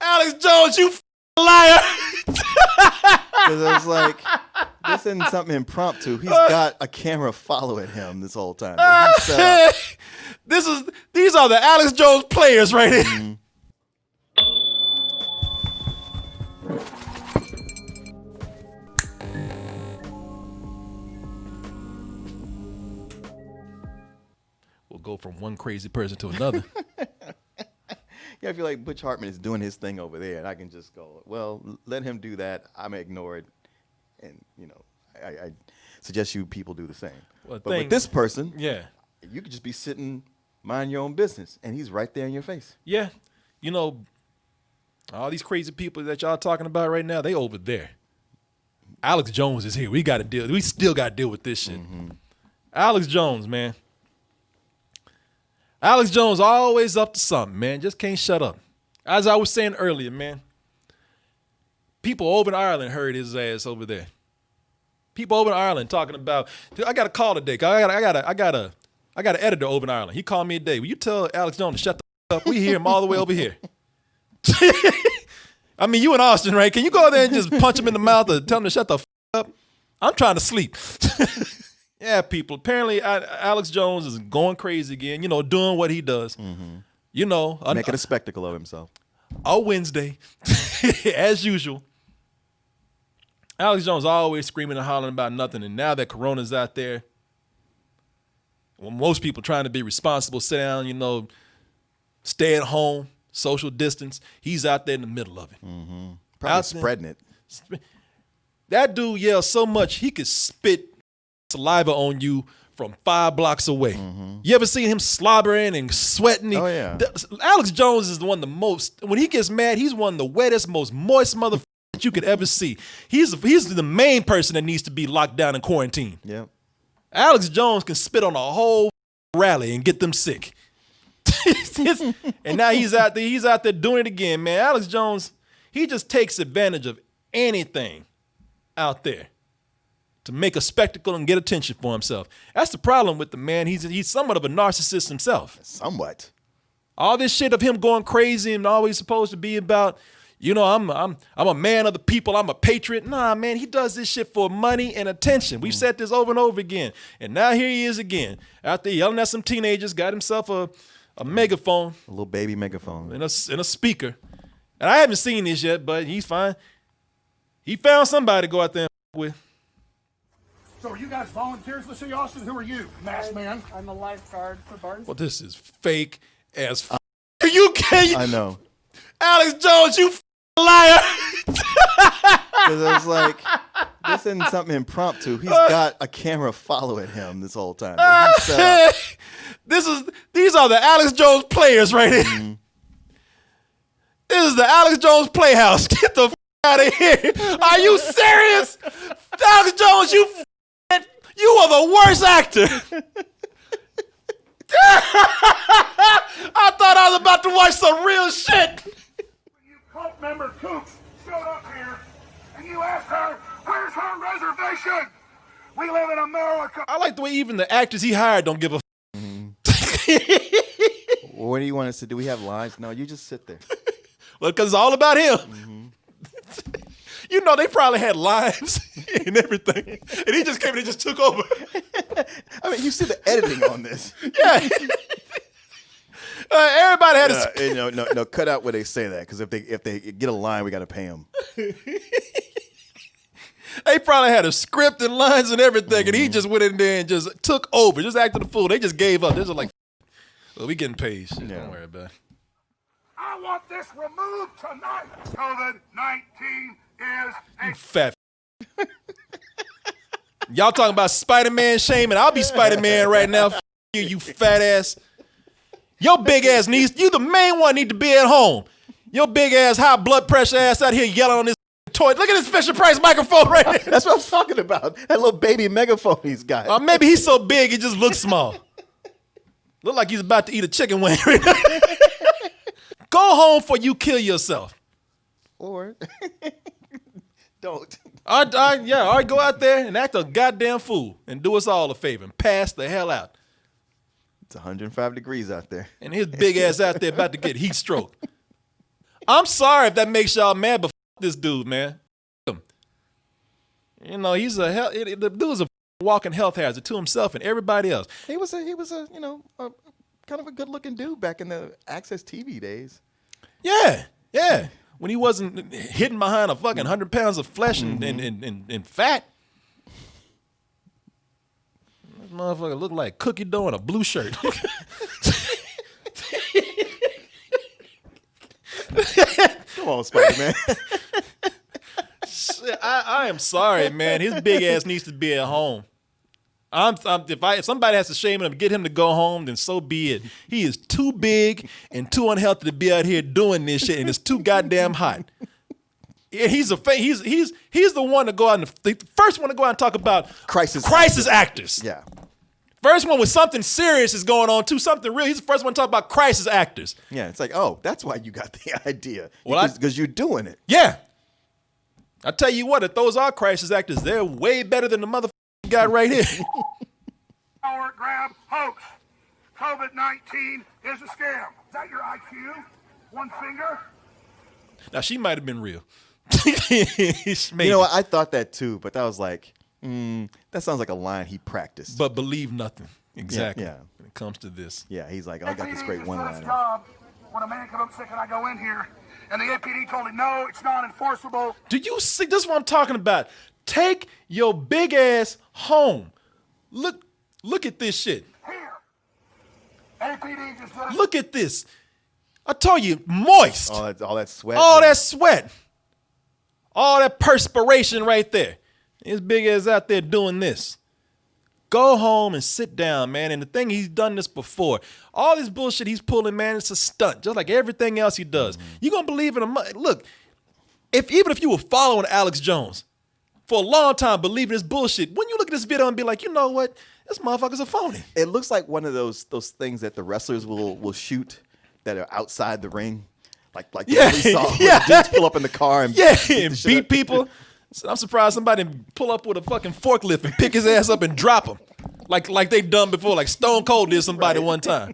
Alex Jones, you liar. Because I was like, this isn't something impromptu. He's got a camera following him this whole time. These are the Alex Jones players right here. Mm-hmm. We'll go from one crazy person to another. Yeah, I feel like Butch Hartman is doing his thing over there, and I can just go, well, let him do that. I'm going to ignore it. And, you know, I suggest you people do the same. Well, but with this person, yeah, you could just be sitting, mind your own business, and he's right there in your face. Yeah. You know, all these crazy people that y'all talking about right now, they over there. Alex Jones is here. We still got to deal with this shit. Mm-hmm. Alex Jones, man. Alex Jones always up to something, man. Just can't shut up. As I was saying earlier, man, people over in Ireland heard his ass over there. People over in Ireland talking about, I got a call today. I got an editor over in Ireland. He called me today. Will you tell Alex Jones to shut the up? We hear him all the way over here. I mean, you in Austin, right? Can you go there and just punch him in the mouth or tell him to shut the up? I'm trying to sleep. Yeah, people. Apparently, Alex Jones is going crazy again, you know, doing what he does. Mm-hmm. You know. Making a spectacle of himself. On Wednesday, as usual. Alex Jones always screaming and hollering about nothing. And now that Corona's out there, well, most people trying to be responsible, sit down, you know, stay at home, social distance. He's out there in the middle of it. Mm-hmm. Probably spreading it. That dude yells so much, he could spit saliva on you from 5 blocks away. Mm-hmm. You ever seen him slobbering and sweating? Oh, yeah. Alex Jones is one of the most, when he gets mad, he's one of the wettest, most moist motherfuckers that you could ever see. He's the main person that needs to be locked down in quarantine. Yeah. Alex Jones can spit on a whole rally and get them sick. And now he's out there doing it again, man. Alex Jones, he just takes advantage of anything out there to make a spectacle and get attention for himself. That's the problem with the man. He's somewhat of a narcissist himself. Somewhat. All this shit of him going crazy and always supposed to be about, you know, I'm a man of the people, I'm a patriot. Nah, man, he does this shit for money and attention. We've said this over and over again. And now here he is again, out there yelling at some teenagers, got himself a megaphone. A little baby megaphone. And a speaker. And I haven't seen this yet, but he's fine. He found somebody to go out there and with. So are you guys volunteers to see Austin? Who are you, masked man? I'm a lifeguard for Barton. Well, this is fake as you can't. I know. Alex Jones, you liar. Because I was like, this isn't something impromptu. He's got a camera following him this whole time. These are the Alex Jones players right here. Mm-hmm. This is the Alex Jones Playhouse. Get the out of here. Are you serious? Alex Jones, you are the worst actor. I thought I was about to watch some real shit. You cult member Coops showed up here and you asked her, where's her reservation? We live in America. I like the way even the actors he hired don't give a Well, what do you want us to do? We have lines? No, you just sit there. Well, because it's all about him. Mm-hmm. You know, they probably had lines and everything. And he just came and just took over. I mean, you see the editing on this. Yeah. Everybody had No, cut out where they say that. Because if they get a line, we got to pay them. They probably had a script and lines and everything. Mm-hmm. And he just went in there and just took over. Just acted a fool. They just gave up. They're just like, well, we getting paid. Shit, yeah. Don't worry about it. I want this removed tonight. COVID-19 is a fat. Y'all talking about Spider-Man shaming? I'll be Spider-Man right now. You fat ass. Your big ass you the main one need to be at home. Your big ass high blood pressure ass out here yelling on this toy. Look at this Fisher Price microphone right there. That's what I'm talking about. That little baby megaphone he's got. Or maybe he's so big it just looks small. Look like he's about to eat a chicken wing right now. Go home before you kill yourself. Or don't. All right, go out there and act a goddamn fool and do us all a favor and pass the hell out. It's 105 degrees out there. And his big ass out there about to get heat stroke. I'm sorry if that makes y'all mad, but this dude, man. You know, the dude's a walking health hazard to himself and everybody else. He was a you know, kind of a good looking dude back in the Access TV days. Yeah. When he wasn't hidden behind a fucking 100 pounds of flesh and fat. This motherfucker looked like cookie dough in a blue shirt. Come on, Spider-Man. I am sorry, man. His big ass needs to be at home. If somebody has to shame him and get him to go home, then so be it. He is too big and too unhealthy to be out here doing this shit, and it's too goddamn hot. Yeah, he's the one to go out the first one to go out and talk about crisis actors. Yeah. First one with something serious is going on too, something real. He's the first one to talk about crisis actors. Yeah, it's like, oh, that's why you got the idea. Well, because you're doing it. Yeah. I tell you what, if those are crisis actors, they're way better than the motherfucker guy right here. Power grab hoax. COVID-19 is a scam. Is that your IQ? One finger? Now, she might have been real. You know what? I thought that too, but that was like, that sounds like a line he practiced. But believe nothing. Exactly. Yeah. When it comes to this. Yeah, he's like, oh, I got this great one liner. When a man comes up sick and I go in here, and the APD told him, no, it's not enforceable. Do you see? This is what I'm talking about. Take your big ass home. Look at this shit. Here. APD just said, Look at this. I told you, moist. All that sweat. All that sweat. All that perspiration right there. His big ass out there doing this. Go home and sit down, man. And the thing, he's done this before. All this bullshit he's pulling, man, it's a stunt. Just like everything else he does. You gonna believe in him? Look, even if you were following Alex Jones for a long time, believing this bullshit, when you look at this video and be like, you know what? This motherfucker's a phony. It looks like one of those things that the wrestlers will shoot that are outside the ring. Like Yeah. we saw when Yeah. dudes pull up in the car and beat people. So I'm surprised somebody pull up with a fucking forklift and pick his ass up and drop him. Like they've done before, like Stone Cold did somebody one time.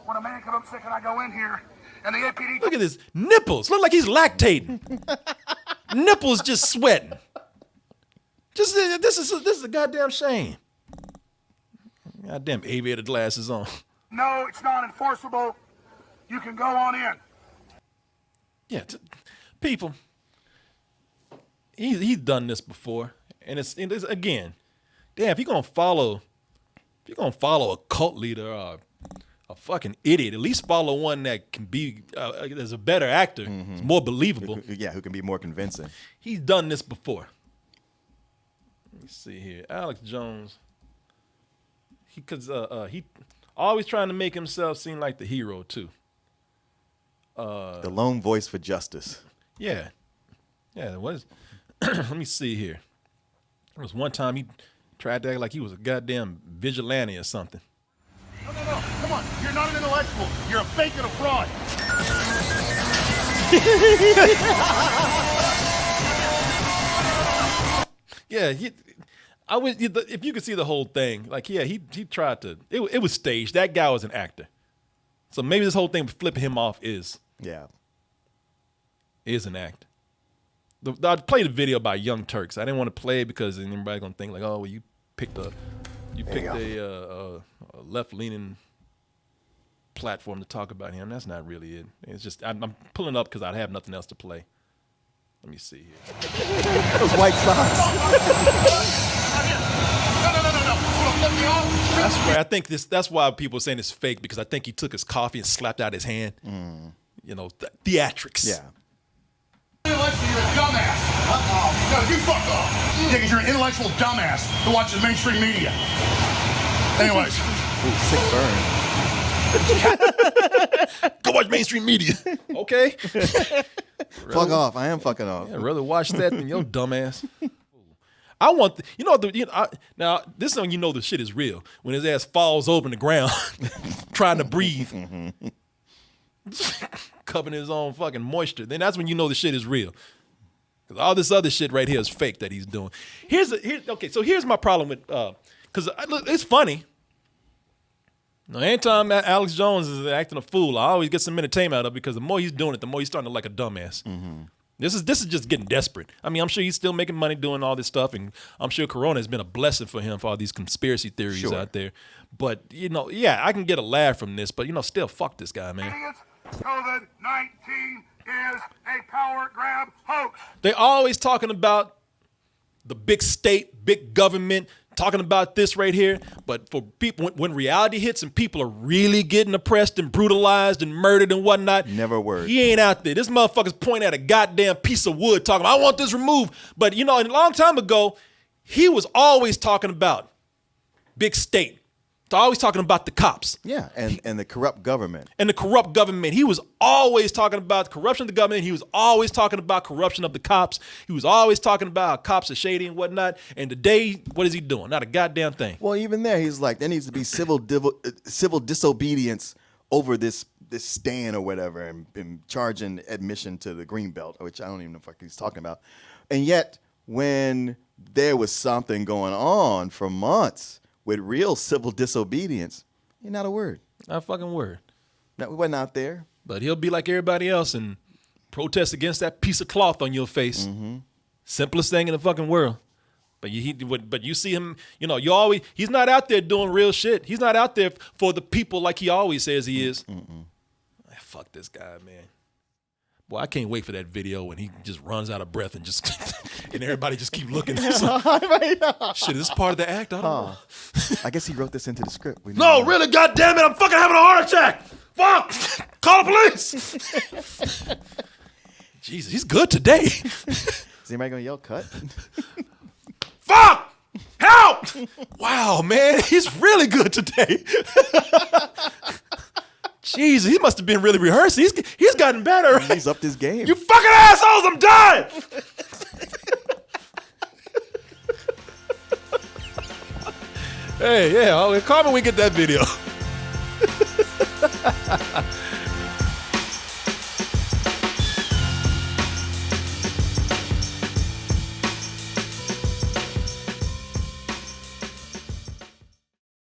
when a man comes up sick and I go in here, and the APD... Look at his nipples. Look like he's lactating. Nipples just sweating. This is a goddamn shame. Goddamn aviator glasses on. No, it's not enforceable. You can go on in. Yeah, people. He's done this before, and it's again. Damn, if you're gonna follow a cult leader or a fucking idiot, at least follow one that can be as a better actor, it's more believable. who can be more convincing. He's done this before. Let me see here, Alex Jones. He always trying to make himself seem like the hero too. The lone voice for justice. Yeah, it was. Let me see here. There was one time he tried to act like he was a goddamn vigilante or something. No, come on. You're not an intellectual. You're a fake and a fraud. Yeah, if you could see the whole thing, like, yeah, he tried to. It was staged. That guy was an actor. So maybe this whole thing flipping him off is an act. I played a video by Young Turks. I didn't want to play it because then everybody's gonna think like, oh, well, you picked a left-leaning platform to talk about him. That's not really it. It's just I'm pulling up because I have nothing else to play. Let me see here. Those white socks. No. I swear, I think that's why people are saying it's fake, because I think he took his coffee and slapped out his hand. You know, theatrics. Yeah. Intellectually, you're a dumbass. No, you fuck off. Yeah, because you're an intellectual dumbass who watches mainstream media. Anyways. Ooh, sick burn. Go watch mainstream media. Okay. Fuck off. I am fucking off. I'd rather watch that than your dumbass. Now this is when you know the shit is real. When his ass falls over in the ground trying to breathe. Covering his own fucking moisture. Then that's when you know the shit is real. Because all this other shit right here is fake that he's doing. So here's my problem with, because it's funny. No, anytime Alex Jones is acting a fool, I always get some entertainment out of it because the more he's doing it, the more he's starting to like a dumbass. Mm-hmm. This is just getting desperate. I mean, I'm sure he's still making money doing all this stuff, and I'm sure Corona has been a blessing for him for all these conspiracy theories out there. But, yeah, I can get a laugh from this, but, still, fuck this guy, man. COVID-19 is a power grab hoax. They always talking about the big state, big government, talking about this right here. But for people, when reality hits and people are really getting oppressed and brutalized and murdered and whatnot, never a word. He ain't out there. This motherfucker's pointing at a goddamn piece of wood talking, I want this removed. But, a long time ago, he was always talking about big state. Always talking about the cops. Yeah, and the corrupt government. And the corrupt government. He was always talking about the corruption of the government. He was always talking about corruption of the cops. He was always talking about how cops are shady and whatnot. And today, what is he doing? Not a goddamn thing. Well, even there, he's like, there needs to be civil disobedience over this stand or whatever and charging admission to the Greenbelt, which I don't even know what he's talking about. And yet, when there was something going on for months with real civil disobedience, ain't not a word. Not a fucking word. No, we wasn't out there. But he'll be like everybody else and protest against that piece of cloth on your face. Mm-hmm. Simplest thing in the fucking world. But you see him, he's not out there doing real shit. He's not out there for the people like he always says he is. Fuck this guy, man. Boy, I can't wait for that video when he just runs out of breath and just and everybody just keep looking. Shit, is this part of the act? I don't know. I guess he wrote this into the script. No, really, goddamn it! I'm fucking having a heart attack. Fuck! Call the police. Jesus, he's good today. Is anybody gonna yell cut? Fuck! Help! Wow, man, he's really good today. Jesus, he must have been really rehearsing. He's gotten better. Right? He's upped his game. You fucking assholes, I'm dying! Hey, yeah, call me when we get that video.